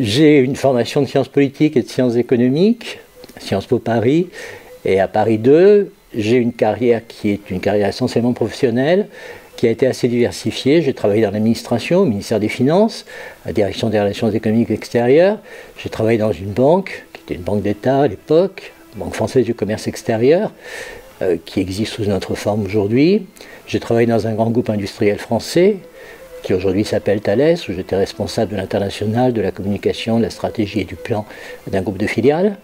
J'ai une formation de sciences politiques et de sciences économiques, à Sciences Po Paris et à Paris 2. J'ai une carrière qui est une carrière essentiellement professionnelle, qui a été assez diversifiée. J'ai travaillé dans l'administration, au ministère des Finances, à la direction des relations économiques extérieures. J'ai travaillé dans une banque, qui était une banque d'État à l'époque, Banque française du commerce extérieur, qui existe sous une autre forme aujourd'hui. J'ai travaillé dans un grand groupe industriel français, qui aujourd'hui s'appelle Thales, où j'étais responsable de l'international, de la communication, de la stratégie et du plan d'un groupe de filiales.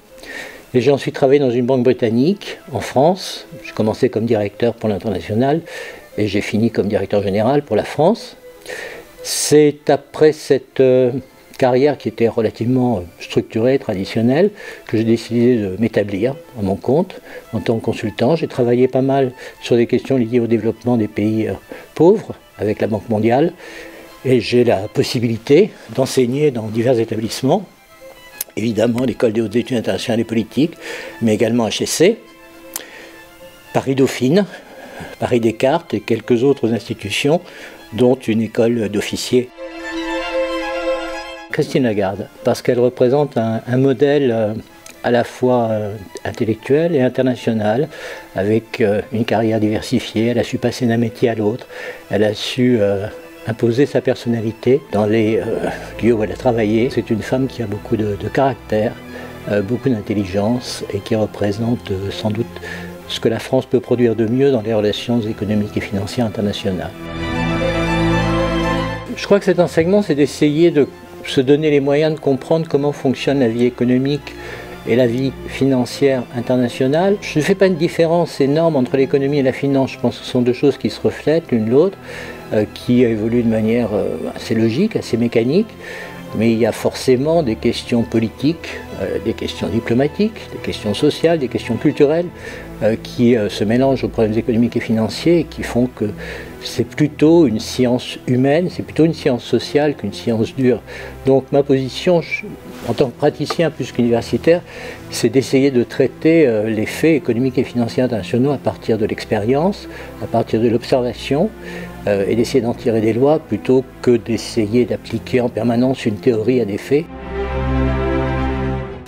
Et j'ai ensuite travaillé dans une banque britannique, en France. J'ai commencé comme directeur pour l'international, et j'ai fini comme directeur général pour la France. C'est après cette carrière qui était relativement structurée, traditionnelle, que j'ai décidé de m'établir à mon compte en tant que consultant. J'ai travaillé pas mal sur des questions liées au développement des pays pauvres avec la Banque mondiale, et j'ai la possibilité d'enseigner dans divers établissements, évidemment l'École des hautes études internationales et politiques, mais également HEC, Paris Dauphine, Paris Descartes et quelques autres institutions, dont une école d'officiers. Christine Lagarde, parce qu'elle représente un modèle à la fois intellectuel et international, avec une carrière diversifiée. Elle a su passer d'un métier à l'autre, elle a su imposer sa personnalité dans les lieux où elle a travaillé. C'est une femme qui a beaucoup de caractère, beaucoup d'intelligence, et qui représente sans doute ce que la France peut produire de mieux dans les relations économiques et financières internationales. Je crois que cet enseignement, c'est d'essayer de se donner les moyens de comprendre comment fonctionne la vie économique et la vie financière internationale. Je ne fais pas une différence énorme entre l'économie et la finance. Je pense que ce sont deux choses qui se reflètent l'une l'autre, qui évoluent de manière assez logique, assez mécanique. Mais il y a forcément des questions politiques, des questions diplomatiques, des questions sociales, des questions culturelles qui se mélangent aux problèmes économiques et financiers et qui font que c'est plutôt une science humaine, c'est plutôt une science sociale qu'une science dure. Donc ma position, en tant que praticien plus qu'universitaire, c'est d'essayer de traiter les faits économiques et financiers internationaux à partir de l'expérience, à partir de l'observation, et d'essayer d'en tirer des lois plutôt que d'essayer d'appliquer en permanence une théorie à des faits.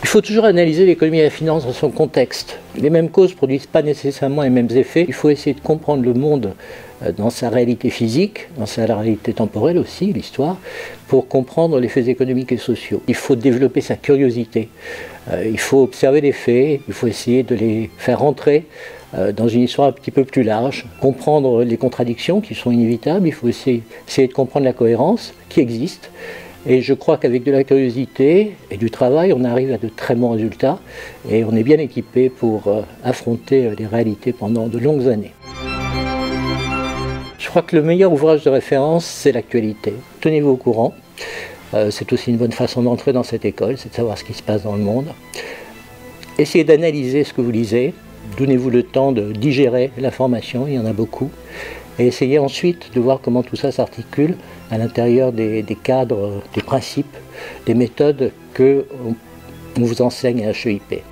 Il faut toujours analyser l'économie et la finance dans son contexte. Les mêmes causes ne produisent pas nécessairement les mêmes effets. Il faut essayer de comprendre le monde dans sa réalité physique, dans sa réalité temporelle aussi, l'histoire, pour comprendre les faits économiques et sociaux. Il faut développer sa curiosité. Il faut observer les faits, il faut essayer de les faire rentrer dans une histoire un petit peu plus large, comprendre les contradictions qui sont inévitables, il faut essayer de comprendre la cohérence qui existe. Et je crois qu'avec de la curiosité et du travail, on arrive à de très bons résultats et on est bien équipé pour affronter les réalités pendant de longues années. Je crois que le meilleur ouvrage de référence, c'est l'actualité. Tenez-vous au courant. C'est aussi une bonne façon d'entrer dans cette école, c'est de savoir ce qui se passe dans le monde. Essayez d'analyser ce que vous lisez. Donnez-vous le temps de digérer l'information, il y en a beaucoup. Et essayez ensuite de voir comment tout ça s'articule à l'intérieur des cadres, des principes, des méthodes qu'on vous enseigne à HEIP.